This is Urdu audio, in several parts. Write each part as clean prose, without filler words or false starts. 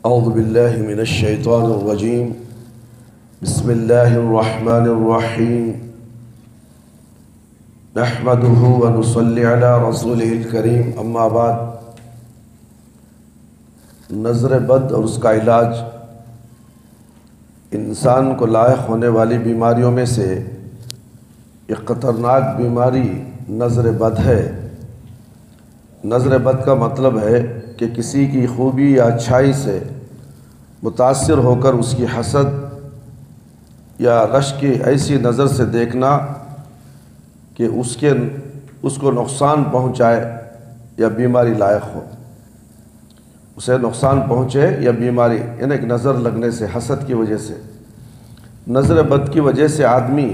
اعوذ باللہ من الشیطان الرجیم بسم اللہ الرحمن الرحیم نحمده ونصلی علی رسولہ الکریم اما بعد۔ نظر بد اور اس کا علاج انسان کو لاحق ہونے والی بیماریوں میں سے ایک خطرناک بیماری نظر بد ہے۔ نظر بد کا مطلب ہے کہ کسی کی خوبی یا اچھائی سے متاثر ہو کر اس کی حسد یا رشک کی ایسی نظر سے دیکھنا کہ اس کو نقصان پہنچائے یا بیماری لاحق ہو، اسے نقصان پہنچے یا بیماری، یعنی ایک نظر لگنے سے، حسد کی وجہ سے، نظر بد کی وجہ سے آدمی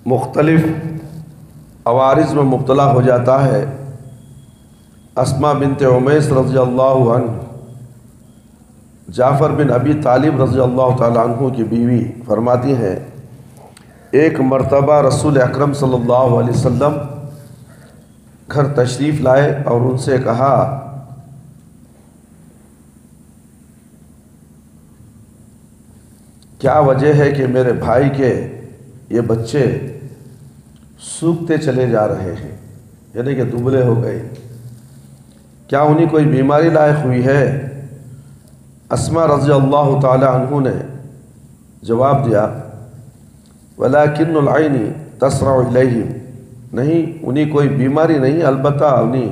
مختلف عوارض میں مبتلا ہو جاتا ہے۔ اسماء بنت عمیس رضی اللہ عنہ، جعفر بن ابی طالب رضی اللہ تعالیٰ عنہ کی بیوی فرماتی ہیں، ایک مرتبہ رسول اکرم صلی اللہ علیہ وسلم گھر تشریف لائے اور ان سے کہا کیا وجہ ہے کہ میرے بھائی کے یہ بچے سوکھتے چلے جا رہے ہیں، یعنی کہ دبلے ہو گئے، کیا انہیں کوئی بیماری لاحق ہوئی ہے؟ اسماء رضی اللہ تعالی عنہ نے جواب دیا ولیکن العین تسرع الیہم، نہیں انہیں کوئی بیماری نہیں، البتہ انہیں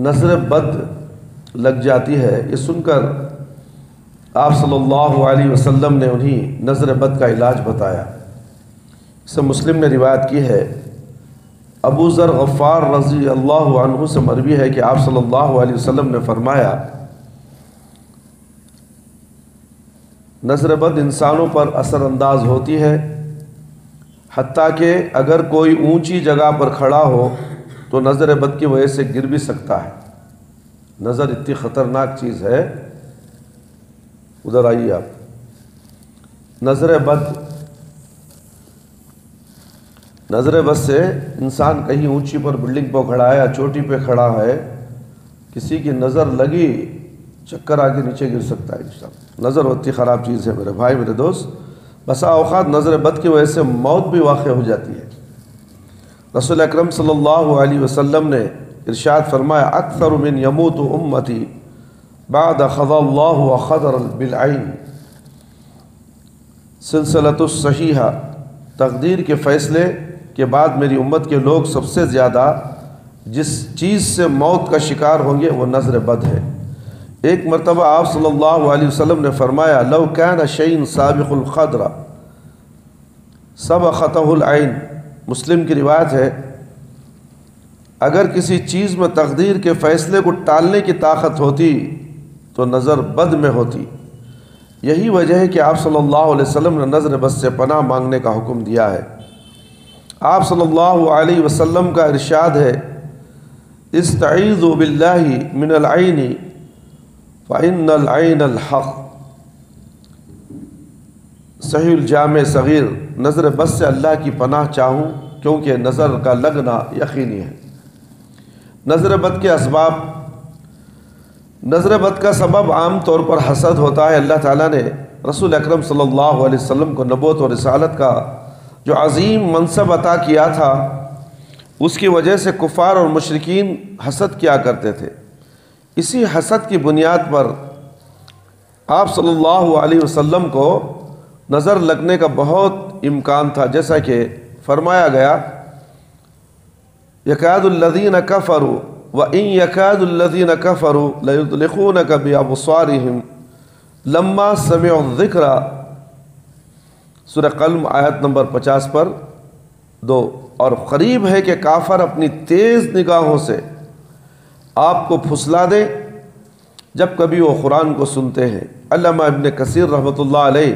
نظر بد لگ جاتی ہے۔ یہ سن کر آپ صلی اللہ علیہ وسلم نے انہیں نظر بد کا علاج بتایا۔ اسے مسلم نے روایت کی ہے۔ ابو ذر غفار رضی اللہ عنہ سے مروی ہے کہ آپ صلی اللہ علیہ وسلم نے فرمایا نظر بد انسانوں پر اثر انداز ہوتی ہے، حتیٰ کہ اگر کوئی اونچی جگہ پر کھڑا ہو تو نظر بد کی وجہ سے گر بھی سکتا ہے۔ نظر اتنی خطرناک چیز ہے، ادھر آئیے آپ۔ نظر بد سے انسان کہیں اونچی پر بلڈنگ پر کھڑا ہے یا چوٹی پہ کھڑا ہے، کسی کی نظر لگی چکر آگے نیچے گر سکتا ہے۔ نظر ہوتی خراب چیز ہے میرے بھائی، میرے دوست، بسا اوقات نظر بد کی وجہ سے موت بھی واقع ہو جاتی ہے۔ رسول اکرم صلی اللہ علیہ وسلم نے ارشاد فرمایا اکثر من یموت امتی بعد قضى اللہ وقدر بالعین، سلسلۃ الصحیحہ، تقدیر کے فیصلے کے بعد میری امت کے لوگ سب سے زیادہ جس چیز سے موت کا شکار ہوں گے وہ نظر بد ہے۔ ایک مرتبہ آپ صلی اللہ علیہ وسلم نے فرمایا لو کان شیء سابق القدر سبقتہ العین، مسلم کی روایت ہے، اگر کسی چیز میں تقدیر کے فیصلے کو ٹالنے کی طاقت ہوتی تو نظر بد میں ہوتی۔ یہی وجہ ہے کہ آپ صلی اللہ علیہ وسلم نے نظر بد سے پناہ مانگنے کا حکم دیا ہے۔ آپ صلی اللہ علیہ وسلم کا ارشاد ہے استعیذوا باللہ من العین فإن العین الحق، صحیح الجامع صغیر، نظر بد سے اللہ کی پناہ چاہوں کیونکہ نظر کا لگنا یقینی ہے۔ نظر بد کے اسباب، نظر بد کا سبب عام طور پر حسد ہوتا ہے۔ اللہ تعالیٰ نے رسول اکرم صلی اللہ علیہ وسلم کو نبوت اور رسالت کا جو عظیم منصب عطا کیا تھا، اس کی وجہ سے کفار اور مشرکین حسد کیا کرتے تھے۔ اسی حسد کی بنیاد پر آپ صلی اللہ علیہ وسلم کو نظر لگنے کا بہت امکان تھا، جیسا کہ فرمایا گیا یکاد الذین کفروا وَإِن يَكَادُ الَّذِينَ كَفَرُوا لَيُزْلِقُونَكَ بِأَبْصَارِهِمْ لَمَّا سَمِعُوا الذِّكْرَ، سورہ قلم آیت نمبر 50 پر 2۔ اور قریب ہے کہ کافر اپنی تیز نگاہوں سے آپ کو پھسلا دیں جب کبھی وہ قرآن کو سنتے ہیں۔ علامہ ابن کثیر رحمۃ اللہ علیہ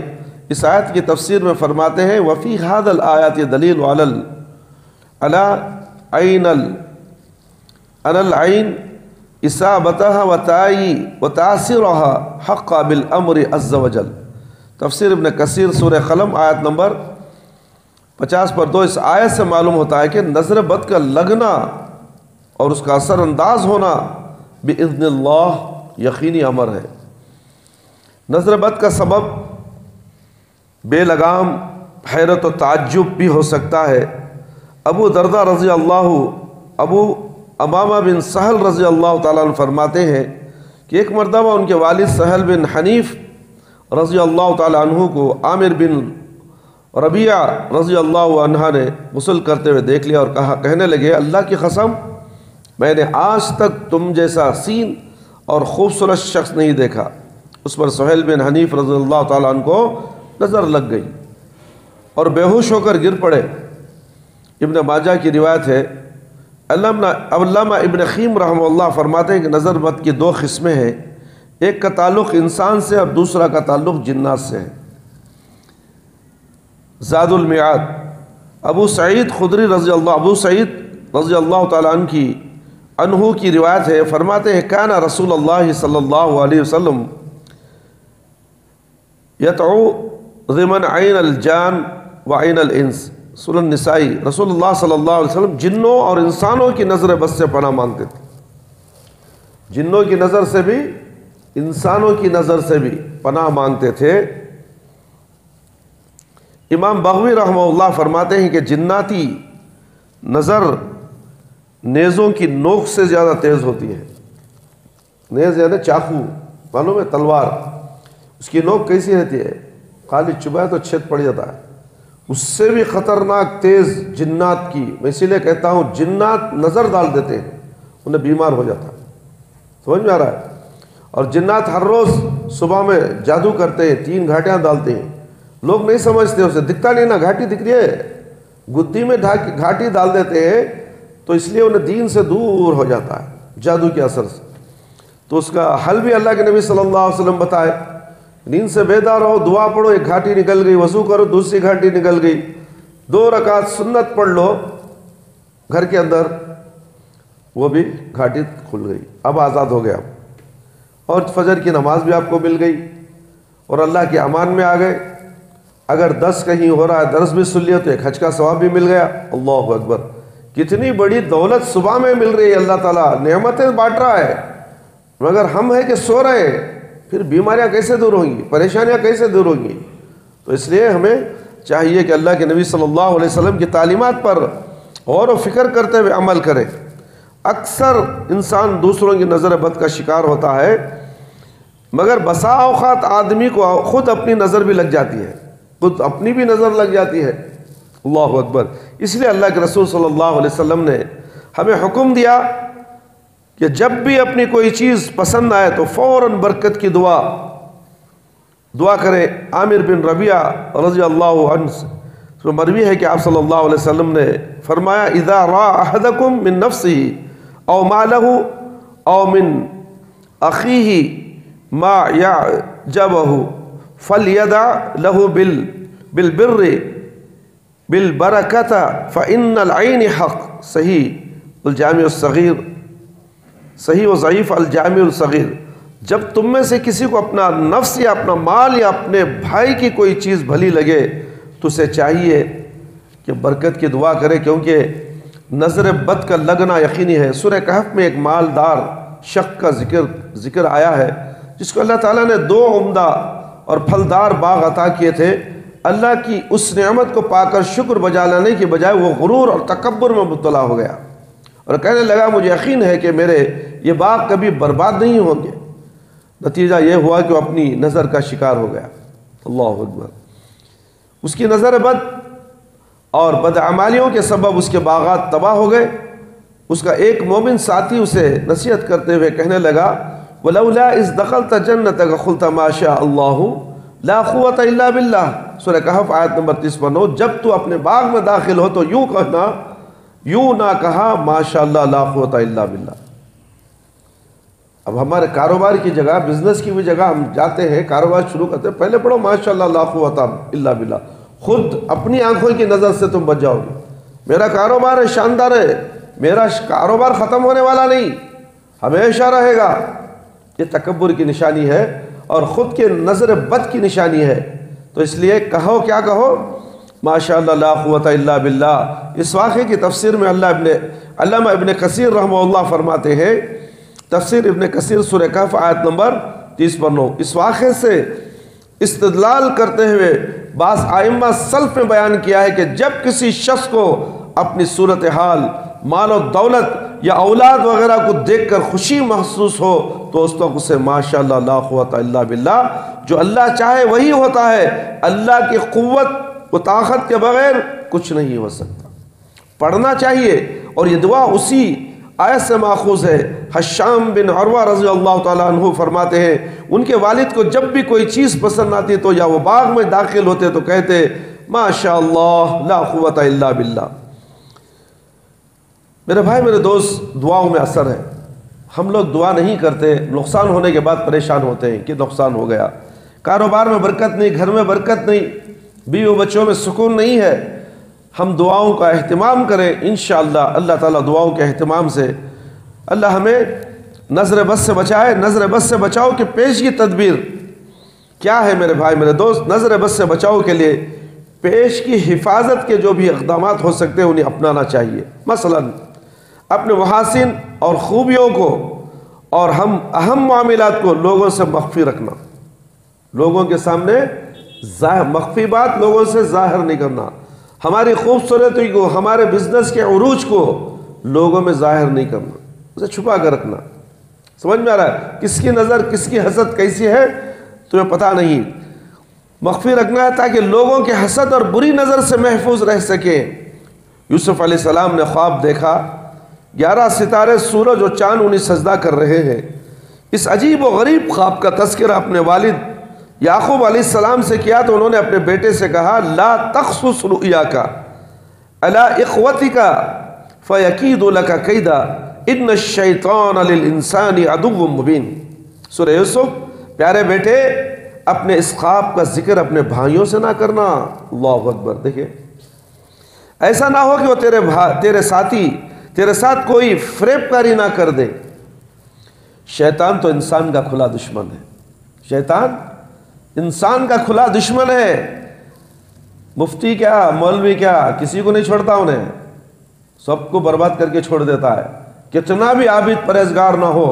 اس آیت کی تفسیر میں فرماتے ہیں وفی هذا الآیات دلیل علی ان العین اصابتها وتاثرها حق بالامر عز وجل، تفسیر ابن کثیر سورہ قلم آیت نمبر 50 پر 2۔ اس آیت سے معلوم ہوتا ہے کہ نظر بد کا لگنا اور اس کا اثر انداز ہونا بإذن اللہ یقینی امر ہے۔ نظر بد کا سبب بے لگام حیرت و تعجب بھی ہو سکتا ہے۔ ابو درداء رضی اللہ، ابو امامہ بن سہل رضی اللہ تعالیٰ عنہ فرماتے ہیں کہ ایک مرتبہ ان کے والد سہل بن حنیف رضی اللہ تعالیٰ عنہ کو عامر بن ربیعہ رضی اللہ عنہ نے غسل کرتے ہوئے دیکھ لیا اور کہنے لگے اللہ کی قسم میں نے آج تک تم جیسا حسین اور خوبصورت شخص نہیں دیکھا۔ اس پر سہیل بن حنیف رضی اللہ تعالیٰ عنہ کو نظر لگ گئی اور بے ہوش ہو کر گر پڑے۔ ابن ماجہ کی روایت ہے، علامہ ابن خیم رحمہ اللہ فرماتے ہیں کہ نظر بد کی دو قسمیں ہیں، ایک کا تعلق انسان سے اور دوسرا کا تعلق جنات سے ہے۔ زاد المیعاد ابو سعید رضی اللہ تعالیٰ عنہ کی روایت ہے، فرماتے ہیں کان رسول اللہ صلی اللہ علیہ وسلم یتعو ضمن عین الجان و عین الانس۔ سورۃ النسائی رسول اللہ صلی اللہ علیہ وسلم جنوں اور انسانوں کی نظر بد سے پناہ مانگتے تھے، جنوں کی نظر سے بھی انسانوں کی نظر سے بھی پناہ مانگتے تھے۔ امام بغوی رحمہ اللہ فرماتے ہیں کہ جناتی نظر نیزوں کی نوک سے زیادہ تیز ہوتی ہے۔ نیز یعنی چاقو، معلوم ہے تلوار، اس کی نوک کیسی رہتی ہے؟ خالی چبھائے تو چھید پڑ جاتا ہے، اس سے بھی خطرناک تیز جنات کی۔ میں اسی لیے کہتا ہوں جنات نظر ڈال دیتے ہیں انہیں بیمار ہو جاتا ہے، سمجھ میں آ رہا ہے؟ اور جنات ہر روز صبح میں جادو کرتے ہیں، 3 گھاٹیاں ڈالتے ہیں، لوگ نہیں سمجھتے، اسے دکھتا نہیں نا، گھاٹی دکھ رہی ہے، گدی میں گھاٹی ڈال دیتے ہیں تو اس لیے انہیں دین سے دور ہو جاتا ہے جادو کے اثر سے۔ تو اس کا حل بھی اللہ کے نبی صلی اللہ علیہ وسلم بتائے، نیند سے بیدار رہو، دعا پڑھو، ایک گھاٹی نکل گئی، وضو کرو، دوسری گھاٹی نکل گئی، 2 رکعت سنت پڑھ لو گھر کے اندر، وہ بھی گھاٹی کھل گئی، اب آزاد ہو گیا، اور فجر کی نماز بھی آپ کو مل گئی اور اللہ کے امان میں آ گئے۔ اگر درس کہیں ہو رہا ہے، درس بھی سن لیا تو ایک حج کا ثواب بھی مل گیا۔ اللہ اکبر، کتنی بڑی دولت صبح میں مل رہی ہے، اللہ تعالیٰ نعمتیں بانٹ رہا ہے، مگر ہم ہیں کہ سو رہے ہیں، پھر بیماریاں کیسے دور ہوں گی، پریشانیاں کیسے دور ہوں گی؟ تو اس لیے ہمیں چاہیے کہ اللہ کے نبی صلی اللہ علیہ وسلم کی تعلیمات پر غور و فکر کرتے ہوئے عمل کرے۔ اکثر انسان دوسروں کی نظر بد کا شکار ہوتا ہے، مگر بسا اوقات آدمی کو خود اپنی نظر بھی لگ جاتی ہے، خود اپنی بھی نظر لگ جاتی ہے۔ اللہ اکبر، اس لیے اللہ کے رسول صلی اللہ علیہ وسلم نے ہمیں حکم دیا کہ جب بھی اپنی کوئی چیز پسند آئے تو فوراً برکت کی دعا کریں۔ عامر بن ربیعہ رضی اللہ عنہ سے مروی ہے کہ آپ صلی اللہ علیہ وسلم نے فرمایا اذا راى احدکم من نفسه او مالہ او من اخیہ ما یعجبہ فلیدع لہ بالبر بالبرکۃ فإن العین حق۔ صحیح الجامع الصغیر، صحیح و ضعیف الجامع الصغیر۔ جب تم میں سے کسی کو اپنا نفس یا اپنا مال یا اپنے بھائی کی کوئی چیز بھلی لگے تو اسے چاہیے کہ برکت کی دعا کرے، کیونکہ نظر بد کا لگنا یقینی ہے۔ سورہ کہف میں ایک مالدار شخص کا ذکر آیا ہے جس کو اللہ تعالیٰ نے 2 عمدہ اور پھلدار باغ عطا کیے تھے۔ اللہ کی اس نعمت کو پا کر شکر بجا لانے کی بجائے وہ غرور اور تکبر میں مبتلا ہو گیا اور کہنے لگا مجھے یقین ہے کہ میرے یہ باغ کبھی برباد نہیں ہوں گے۔ نتیجہ یہ ہوا کہ وہ اپنی نظر کا شکار ہو گیا۔ اللہ اکبر، اس کی نظر بد اور بدعمالیوں کے سبب اس کے باغات تباہ ہو گئے۔ اس کا ایک مومن ساتھی اسے نصیحت کرتے ہوئے کہنے لگا وَلَوْلَا إِذْ دَخَلْتَ جَنَّتَكَ قُلْتَ مَا شَاءَ اللَّهُ لَا قُوَّةَ إِلَّا بِاللَّهِ۔ سورہ کہف آیت نمبر 39۔ جب تو اپنے باغ میں داخل ہو تو یوں نہ کہا ماشاءاللہ لا قوت الا باللہ۔ اب ہمارے کاروبار کی جگہ، بزنس کی بھی جگہ ہم جاتے ہیں، کاروبار شروع کرتے ہیں، پہلے پڑھو ماشاءاللہ لا قوت الا باللہ، خود اپنی آنکھوں کی نظر سے تم بچ جاؤ گے۔ میرا کاروبار ہے، شاندار ہے، میرا کاروبار ختم ہونے والا نہیں، ہمیشہ رہے گا۔ یہ تکبر کی نشانی ہے اور خود کے نظر بد کی نشانی ہے۔ تو اس لیے کہو، کیا کہو؟ ماشاءاللہ لا قوت الا باللہ۔ اس واقعے کی تفسیر میں علامہ ابن کثیر رحمہ اللہ فرماتے ہیں، تفسیر ابن کثیر سورہ کہف آیت نمبر 30/9۔ اس واقعے سے استدلال کرتے ہوئے بعض ائمہ سلف نے بیان کیا ہے کہ جب کسی شخص کو اپنی صورتحال، مال و دولت یا اولاد وغیرہ کو دیکھ کر خوشی محسوس ہو تو اس وقت اسے ماشاءاللہ لا قوت الا باللہ، جو اللہ چاہے وہی ہوتا ہے، اللہ کی قوت و طاقت کے بغیر کچھ نہیں ہو سکتا، پڑھنا چاہیے۔ اور یہ دعا اسی آیت سے ماخوذ ہے۔ حشام بن عروہ رضی اللہ تعالیٰ عنہ فرماتے ہیں ان کے والد کو جب بھی کوئی چیز پسند آتی تو یا وہ باغ میں داخل ہوتے تو کہتے ماشاءاللہ لا قوت الا باللہ۔ میرے بھائی میرے دوست، دعاؤں میں اثر ہے۔ ہم لوگ دعا نہیں کرتے، نقصان ہونے کے بعد پریشان ہوتے ہیں کہ نقصان ہو گیا، کاروبار میں برکت نہیں، گھر میں برکت نہیں، بیوی بچوں میں سکون نہیں ہے۔ ہم دعاؤں کا اہتمام کریں، انشاءاللہ اللہ تعالیٰ دعاؤں کے اہتمام سے اللہ ہمیں نظر بد سے بچائے۔ نظر بد سے بچاؤ کی پیشگی تدبیر کیا ہے میرے بھائی میرے دوست؟ نظر بد سے بچاؤ کے لیے پیش کی حفاظت کے جو بھی اقدامات ہو سکتے ہیں انہیں اپنانا چاہیے۔ مثلا اپنے محاسن اور خوبیوں کو اور اہم معاملات کو لوگوں سے مخفی رکھنا، لوگوں کے سامنے مخفی بات لوگوں سے ظاہر نہیں کرنا، ہماری خوبصورتی کو، ہمارے بزنس کے عروج کو لوگوں میں ظاہر نہیں کرنا، اسے چھپا کر رکھنا۔ سمجھ میں آ رہا ہے کس کی نظر، کس کی حسد کیسی ہے تمہیں پتہ نہیں، مخفی رکھنا ہے تاکہ لوگوں کے حسد اور بری نظر سے محفوظ رہ سکیں۔ یوسف علیہ السلام نے خواب دیکھا، 11 ستارے، سورج اور چاند انہیں سجدہ کر رہے ہیں۔ اس عجیب و غریب خواب کا تذکرہ اپنے والد یعقوب علیہ السلام سے کیا تو انہوں نے اپنے بیٹے سے کہا لا تقصص رؤیاک علی اخوتک فیکید لک کیدا ان الشیطان للانسان عدو مبین۔ سورہ یوسف۔ پیارے بیٹے اپنے اس خواب کا ذکر اپنے بھائیوں سے نہ کرنا۔ اللہ اکبر۔ دیکھیں ایسا نہ ہو کہ وہ تیرے ساتھی تیرے ساتھ کوئی فریب کاری نہ کر دے۔ شیطان تو انسان کا کھلا دشمن ہے، شیطان انسان کا کھلا دشمن ہے۔ مفتی کیا، مولوی کیا، کسی کو نہیں چھوڑتا، انہیں سب کو برباد کر کے چھوڑ دیتا ہے۔ کتنا بھی عابد پرہیزگار نہ ہو،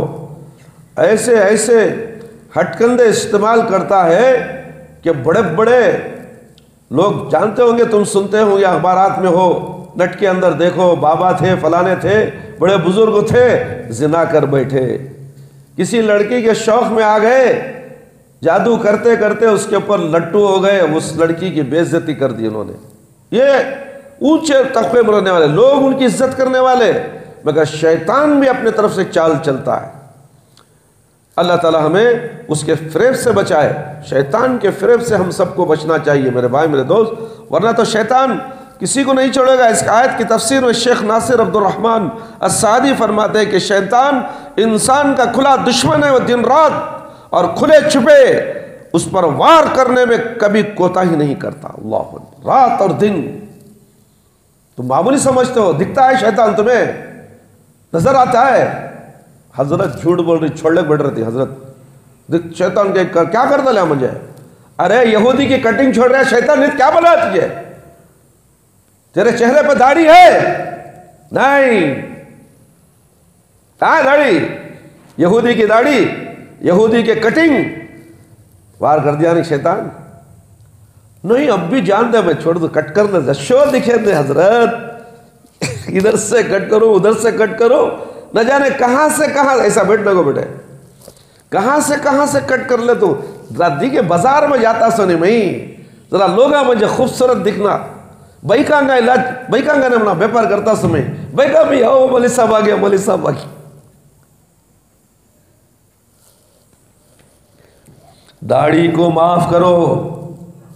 ایسے ہٹ کندے استعمال کرتا ہے کہ بڑے بڑے لوگ جانتے ہوں گے، تم سنتے ہوں گے اخبارات میں ہو، نٹ کے اندر دیکھو بابا تھے، فلانے تھے، بڑے بزرگ تھے، زنا کر بیٹھے، کسی لڑکی کے شوق میں آ گئے، جادو کرتے کرتے اس کے اوپر لٹو ہو گئے، اس لڑکی کی بے عزتی کر دی انہوں نے۔ یہ اونچے طبقے میں رہنے والے لوگ ان کی عزت کرنے والے، مگر شیطان بھی اپنے طرف سے چال چلتا ہے۔ اللہ تعالی ہمیں اس کے فریب سے بچائے، شیطان کے فریب سے ہم سب کو بچنا چاہیے میرے بھائی میرے دوست، ورنہ تو شیطان کسی کو نہیں چھوڑے گا۔ اس آیت کی تفسیر میں شیخ ناصر عبد الرحمن السعدی فرماتے ہیں کہ شیطان انسان کا کھلا دشمن ہے، وہ دن رات اور کھلے چھپے اس پر وار کرنے میں کبھی کوتاہی نہیں کرتا۔ اللہ، رات اور دن تم معمولی سمجھتے ہو، دکھتا ہے شیطان تمہیں، نظر آتا ہے۔ حضرت جھوٹ بول رہی، چھوڑنے بیٹھ رہی تھی حضرت، شیطان کے کیا کرتا لیا مجھے؟ ارے یہودی کی کٹنگ چھوڑ رہا ہے شیطان نے، کیا بنا تجھے؟ تیرے چہرے پہ داڑھی ہے؟ نہیں، کہاں ہے داڑھی؟ یہودی کی داڑھی، یہودی کے کٹنگ، وار کر دیا نہیں شیطان؟ نہیں اب بھی جان دے، میں چھوڑ دوں، کٹ کر دے، شو دکھے دے حضرت، ادھر سے کٹ کرو ادھر سے کٹ کرو، نہ جانے کہاں سے کہاں، ایسا بیٹھنے کو بیٹھے، کہاں سے کٹ کر لے تو دی کے بازار میں جاتا سونی میں ذرا لوگا مجھے خوبصورت دکھنا، بائکانگا علاج بائکانگا نے منا بیپار کرتا سمیں، بائکا بھی آؤ مولی صاحب آ گیا، مولی صاحب آ گیا۔ داڑھی کو معاف کرو،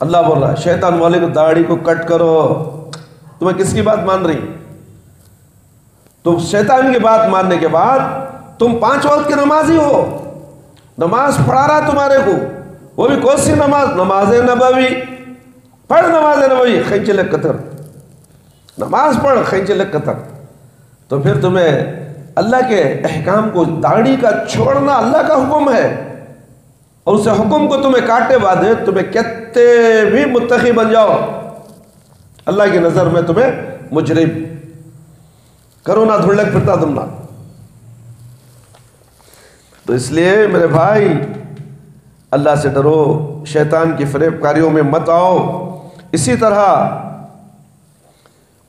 اللہ بول رہا ہے، شیطان والے کو داڑھی کو کٹ کرو۔ تمہیں کس کی بات مان رہی؟ تم شیطان کی بات ماننے کے بعد تم 5 وقت کی نمازی ہو، نماز پڑھا رہا تمہارے کو، وہ بھی کون سی نماز؟ نماز نبوی پڑھ، نماز نبوی خینچل قطر، نماز پڑھ خینچل قطر۔ تو پھر تمہیں اللہ کے احکام کو، داڑھی کا چھوڑنا اللہ کا حکم ہے، اور اسے حکم کو تمہیں کاٹے بعد تمہیں کہتے بھی متقی بن جاؤ، اللہ کی نظر میں تمہیں مجرم کرو نہ دھڑلک پھرتا تم نہ۔ تو اس لیے میرے بھائی اللہ سے ڈرو، شیطان کی فریب کاریوں میں مت آؤ۔ اسی طرح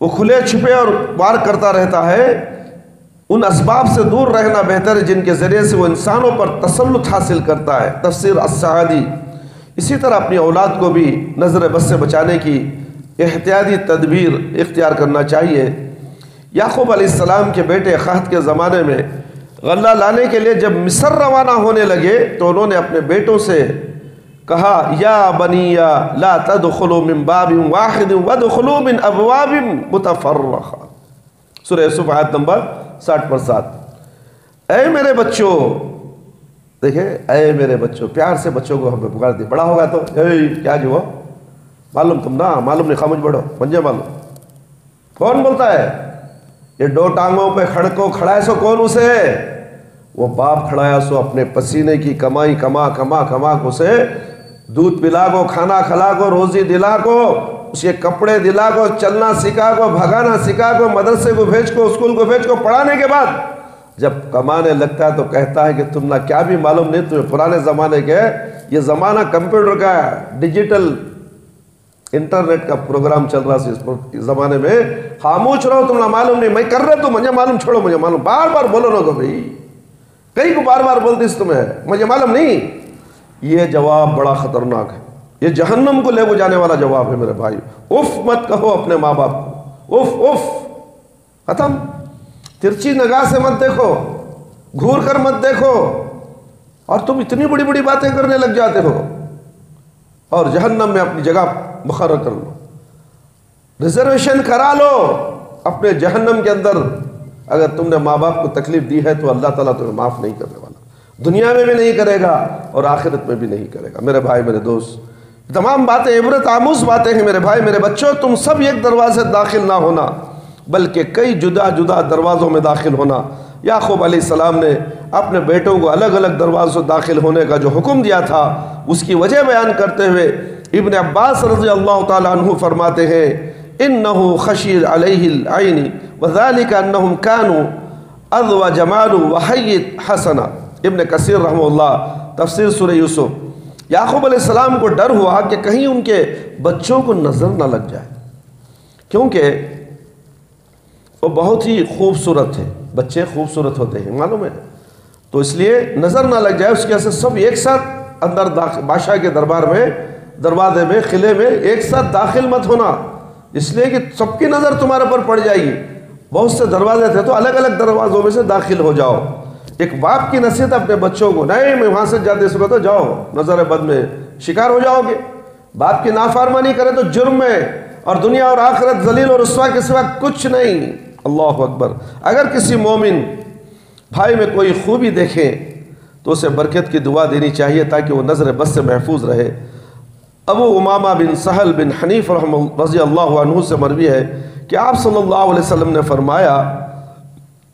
وہ کھلے چھپے اور وار کرتا رہتا ہے، ان اسباب سے دور رہنا بہتر ہے جن کے ذریعے سے وہ انسانوں پر تسلط حاصل کرتا ہے۔ تفسیر السعدی۔ اسی طرح اپنی اولاد کو بھی نظر بد سے بچانے کی احتیاطی تدبیر اختیار کرنا چاہیے۔ یعقوب علیہ السلام کے بیٹے قحط کے زمانے میں غلہ لانے کے لیے جب مصر روانہ ہونے لگے تو انہوں نے اپنے بیٹوں سے کہا، یا بنی لا تدخلوا من باب واحد وادخلوا من ابواب متفرقہ۔ سورہ یوسف آیت نمبر 60/7۔ اے میرے بچوں، دیکھیں اے میرے بچوں، پیار سے بچوں کو ہمیں پکار دی، بڑا ہوگا تو کیا جو معلوم تم نا، معلوم نہیں، خاموش بڑھو، منجے معلوم۔ کون بولتا ہے یہ دو ٹانگوں پہ کھڑا ہے سو کون اسے؟ وہ باپ کھڑا ہے سو اپنے پسینے کی کمائی کما کو اسے دودھ پلا کو، کھانا کھلا کو، روزی دلا کو، اسے کپڑے دلا کو، چلنا سکھا کو، بھگانا سکھا کو، مدرسے کو بھیج کو، اسکول کو بھیج کو، پڑھانے کے بعد جب کمانے لگتا ہے تو کہتا ہے کہ تم نہ کیا بھی معلوم نہیں، تمہیں پرانے زمانے کے، یہ زمانہ کمپیوٹر کا ہے، ڈیجیٹل انٹرنیٹ کا پروگرام چل رہا ہے اس زمانے میں، خاموش رہو، تم نہ معلوم نہیں، میں کر رہا تو مجھے معلوم، چھوڑو مجھے معلوم، بار بار بولو نہ کو بھائی، کئی کو بار بار بولتی اس تمہیں مجھے معلوم نہیں۔ یہ جواب بڑا خطرناک ہے، یہ جہنم کو لے کو جانے والا جواب ہے میرے بھائی۔ اف مت کہو اپنے ماں باپ کو، اف اف، ختم۔ ترچی نگاہ سے مت دیکھو، گھور کر مت دیکھو، اور تم اتنی بڑی بڑی باتیں کرنے لگ جاتے ہو اور جہنم میں اپنی جگہ مقرر کر لو، ریزرویشن کرا لو اپنے جہنم کے اندر۔ اگر تم نے ماں باپ کو تکلیف دی ہے تو اللہ تعالیٰ تمہیں معاف نہیں کرنے والا، دنیا میں بھی نہیں کرے گا اور آخرت میں بھی نہیں کرے گا۔ میرے بھائی میرے دوست، تمام باتیں عبرت آموز باتیں ہیں میرے بھائی میرے بچوں۔ تم سب ایک دروازے داخل نہ ہونا بلکہ کئی جدا جدا دروازوں میں داخل ہونا۔ یعقوب علیہ السلام نے اپنے بیٹوں کو الگ الگ دروازوں داخل ہونے کا جو حکم دیا تھا اس کی وجہ بیان کرتے ہوئے ابن عباس رضی اللہ تعالیٰ عنہ فرماتے ہیں، انہو خشیر علیہ العین وذالک انہم کانوا اذو جمال وحیت حسنا۔ ابن کثیر رحمہ اللہ تفسیر سورہ یوسف۔ یعقوب علیہ السلام کو ڈر ہوا کہ کہیں ان کے بچوں کو نظر نہ لگ جائے، کیونکہ وہ بہت ہی خوبصورت تھے، بچے خوبصورت ہوتے ہیں معلوم ہے، تو اس لیے نظر نہ لگ جائے، اس کی وجہ سے سب ایک ساتھ اندر بادشاہ کے دربار میں، دروازے میں، قلعے میں ایک ساتھ داخل مت ہونا، اس لیے کہ سب کی نظر تمہارے پر پڑ جائے گی۔ بہت سے دروازے تھے تو الگ الگ دروازوں میں سے داخل ہو جاؤ۔ ایک باپ کی نصیحت اپنے بچوں کو، نہیں میں وہاں سے جاتے صورت جاؤ، نظر بد میں شکار ہو جاؤ گے، باپ کی نافرمانی کرے تو جرم ہے، اور دنیا اور آخرت ذلیل اور رسوا کے سوا کچھ نہیں۔ اللہ اکبر۔ اگر کسی مومن بھائی میں کوئی خوبی دیکھیں تو اسے برکت کی دعا دینی چاہیے تاکہ وہ نظر بد سے محفوظ رہے۔ ابو امامہ بن سہل بن حنیف رضی اللہ عنہ سے مروی ہے کہ آپ صلی اللہ علیہ وسلم نے فرمایا،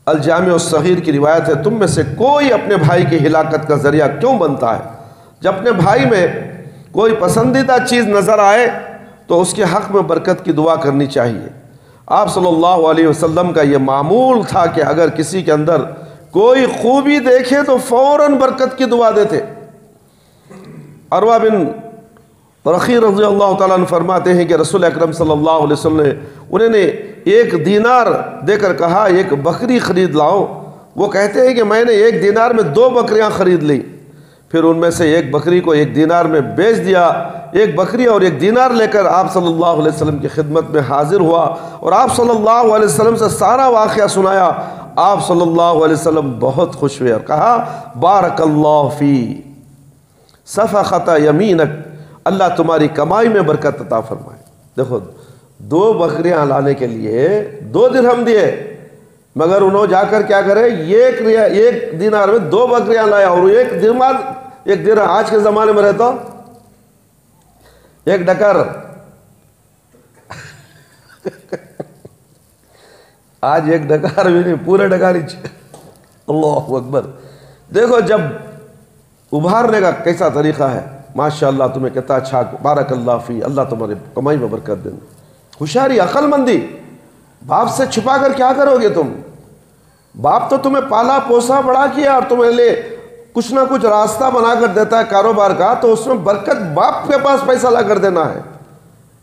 الجامع الصغیر کی روایت ہے، تم میں سے کوئی اپنے بھائی کی ہلاکت کا ذریعہ کیوں بنتا ہے؟ جب اپنے بھائی میں کوئی پسندیدہ چیز نظر آئے تو اس کے حق میں برکت کی دعا کرنی چاہیے۔ آپ صلی اللہ علیہ وسلم کا یہ معمول تھا کہ اگر کسی کے اندر کوئی خوبی دیکھے تو فوراً برکت کی دعا دیتے۔ عروہ بن رقی رضی اللہ تعالیٰ عنہ فرماتے ہیں کہ رسول اکرم صلی اللہ علیہ وسلم نے انہیں 1 دینار دے کر کہا 1 بکری خرید لاؤ۔ وہ کہتے ہیں کہ میں نے 1 دینار میں 2 بکریاں خرید لی، پھر ان میں سے 1 بکری کو 1 دینار میں بیچ دیا۔ 1 بکری اور 1 دینار لے کر آپ صلی اللہ علیہ وسلم کی خدمت میں حاضر ہوا اور آپ صلی اللہ علیہ وسلم سے سارا واقعہ سنایا۔ آپ صلی اللہ علیہ وسلم بہت خوش ہوئے اور کہا، بارک اللہ فی صفقۃ یمینک، اللہ تمہاری کمائی میں برکت عطا فرمائے۔ دیکھو 2 بکریاں لانے کے لیے 2 درہم دیے، مگر انہوں جا کر کیا کرے، 1 دینار میں 2 بکریاں لایا، اور 1 درہم آج کے زمانے میں رہتا 1 ڈکر آج 1 ڈکار بھی نہیں، پورے ڈکاری چاہیے۔ اللہ اکبر۔ دیکھو جب ابھارنے کا کیسا طریقہ ہے، ماشاءاللہ تمہیں کہتا اچھا، بارک اللہ فی، اللہ تمہاری کمائی میں برکت دیں۔ ہوشیاری، عقل مندی۔ باپ سے چھپا کر کیا کرو گے تم؟ باپ تو تمہیں پالا پوسا بڑا کیا اور تمہیں لے کچھ نہ کچھ راستہ بنا کر دیتا ہے کاروبار کا، تو اس میں برکت باپ کے پاس پیسہ لا کر دینا ہے،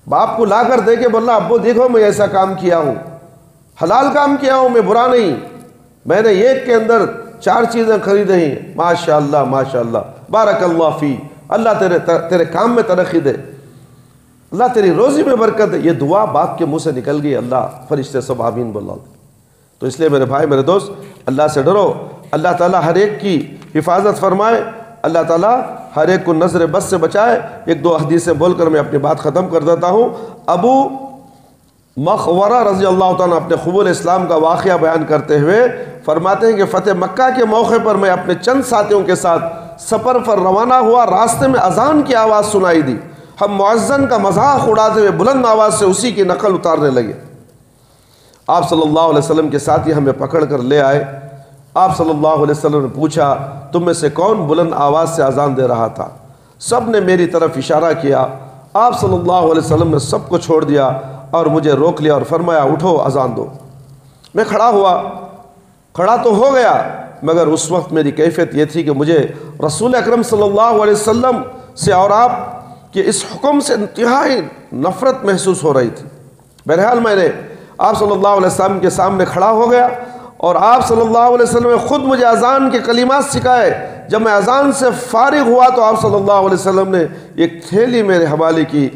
باپ کو لا کر دے کے بولا ابو دیکھو میں ایسا کام کیا ہوں، حلال کام کیا ہوں، میں برا نہیں، میں نے ایک کے اندر 4 چیزیں خریدی ہیں، ماشاءاللہ ماشاءاللہ بارک اللہ فی، اللہ تیرے کام میں ترقی دے، اللہ تیری روزی میں برکت دے۔ یہ دعا باپ کے منہ سے نکل گئی، اللہ فرشتے سب آمین بولا۔ تو اس لیے میرے بھائی میرے دوست، اللہ سے ڈرو، اللہ تعالیٰ ہر ایک کی حفاظت فرمائے، اللہ تعالیٰ ہر ایک کو نظر بد سے بچائے۔ 1-2 حدیثیں بول کر میں اپنی بات ختم کر دیتا ہوں۔ ابو مخورہ رضی اللہ تعالیٰ اپنے قبول اسلام کا واقعہ بیان کرتے ہوئے فرماتے ہیں کہ فتح مکہ کے موقع پر میں اپنے چند ساتھیوں کے ساتھ سفر پر روانہ ہوا، راستے میں اذان کی آواز سنائی دی، ہم مؤذن کا مذاق اڑاتے ہوئے بلند آواز سے اسی کی نقل اتارنے لگے۔ آپ صلی اللہ علیہ وسلم کے ساتھی ہمیں پکڑ کر لے آئے۔ آپ صلی اللہ علیہ وسلم نے پوچھا تم میں سے کون بلند آواز سے اذان دے رہا تھا؟ سب نے میری طرف اشارہ کیا۔ آپ صلی اللہ علیہ وسلم نے سب کو چھوڑ دیا اور مجھے روک لیا اور فرمایا اٹھو اذان دو۔ میں کھڑا ہوا، کھڑا تو ہو گیا، مگر اس وقت میری کیفیت یہ تھی کہ مجھے رسول اکرم صلی اللہ علیہ وسلم سے اور آپ کہ اس حکم سے انتہائی نفرت محسوس ہو رہی تھی۔ بہرحال میں نے آپ صلی اللہ علیہ وسلم کے سامنے کھڑا ہو گیا اور آپ صلی اللہ علیہ وسلم نے خود مجھے اذان کے کلمات سکھائے۔ جب میں اذان سے فارغ ہوا تو آپ صلی اللہ علیہ وسلم نے ایک تھیلی میرے حوالے کی،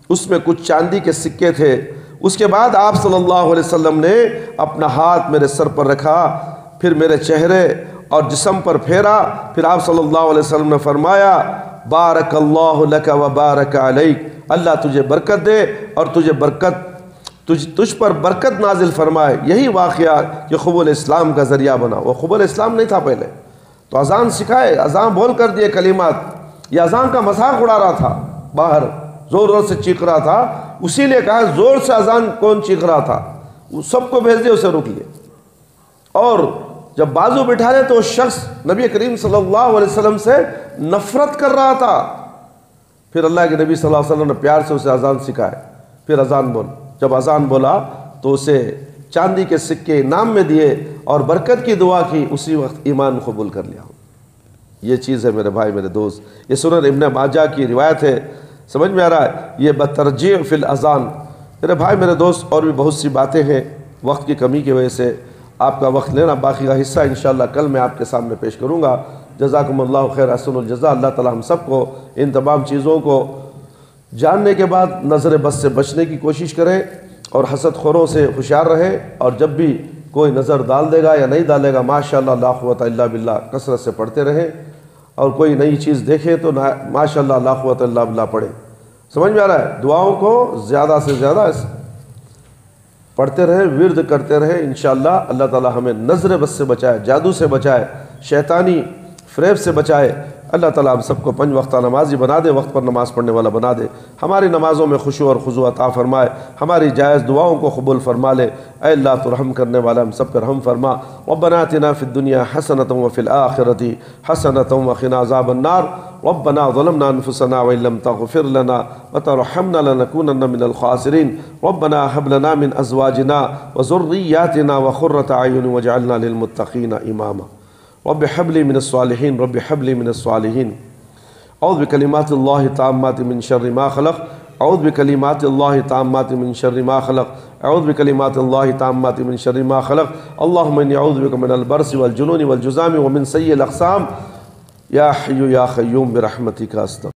اس میں کچھ چاندی کے سکے تھے۔ اس کے بعد آپ صلی اللہ علیہ وسلم نے اپنا ہاتھ میرے سر پر رکھا، پھر میرے چہرے اور جسم پر پھیرا، پھر آپ صلی اللہ علیہ وسلم نے فرمایا بارک اللہ لک و بارک علیک، اللہ تجھے برکت دے اور تجھ پر برکت نازل فرمائے۔ یہی واقعہ کہ قبول اسلام کا ذریعہ بنا۔ وہ قبول اسلام نہیں تھا پہلے، تو اذان سکھائے، اذان بول کر دیے کلمات۔ یہ اذان کا مذاق اڑا رہا تھا، باہر زور زور سے چیخ رہا تھا، اسی لیے کہا زور سے اذان کون چیخ رہا تھا، وہ سب کو بھیج دیا، اسے روک لیے۔ اور جب بازو بٹھا لے تو وہ شخص نبی کریم صلی اللہ علیہ وسلم سے نفرت کر رہا تھا۔ پھر اللہ کے نبی صلی اللہ علیہ وسلم نے پیار سے اسے اذان سکھائے، پھر اذان بول۔ جب اذان بولا تو اسے چاندی کے سکے انعام میں دیے اور برکت کی دعا کی، اسی وقت ایمان قبول کر لیا۔ یہ چیز ہے میرے بھائی میرے دوست، یہ سنن ابن ماجہ کی روایت ہے۔ سمجھ میں آ رہا ہے؟ یہ بترجیع فی الاذان۔ میرے بھائی میرے دوست، اور بھی بہت سی باتیں ہیں، وقت کی کمی کی وجہ سے آپ کا وقت لینا، باقی کا حصہ انشاءاللہ کل میں آپ کے سامنے پیش کروں گا۔ جزاکم اللہ خیر، احسن الجزا۔ اللہ تعالی ہم سب کو ان تمام چیزوں کو جاننے کے بعد نظر بد سے بچنے کی کوشش کریں اور حسد خوروں سے ہوشیار رہیں، اور جب بھی کوئی نظر ڈال دے گا یا نہیں ڈالے گا ماشاءاللہ لا قوت الا باللہ کثرت سے پڑھتے رہیں، اور کوئی نئی چیز دیکھے تو ماشاءاللہ لا قوت الا باللہ پڑھیں۔ سمجھ میں آ رہا ہے؟ دعاؤں کو زیادہ سے زیادہ پڑھتے رہیں، ورد کرتے رہیں، انشاءاللہ اللہ تعالی ہمیں نظر بد سے بچائے، جادو سے بچائے، شیطانی فریب سے بچائے۔ اللہ تعالیٰ ہم سب کو 5 وقتہ نمازی بنا دے، وقت پر نماز پڑھنے والا بنا دے، ہماری نمازوں میں خشوع اور خضوع عطا فرمائے، ہماری جائز دعاؤں کو قبول فرما لے۔ اے اللہ تو رحم کرنے والا، ہم سب پر رحم فرما۔ ربنا آتنا فی الدنیا حسنۃ وفی الآخرۃ حسنۃ وقنا عذاب النار۔ ربنا ظلمنا انفسنا وان لم تغفر لنا وترحمنا لنكونن من الخاسرین۔ ربنا هب لنا من ازواجنا وذرياتنا وقرۃ اعین واجعلنا للمتقین اماما۔ رب حب لی من الصالحین، رب حب لی من الصالحین۔ اعوذ بکلمات اللہ التامات من شر ما خلق، اعوذ بکلمات اللہ التامات من شر ما خلق، اعوذ بکلمات اللہ التامات من شر ما خلق۔ اللہم انی اعوذ بک من البرص والجنون والجذام ومن سیء الاقسام، یا حی یا قیوم برحمتک استغفر۔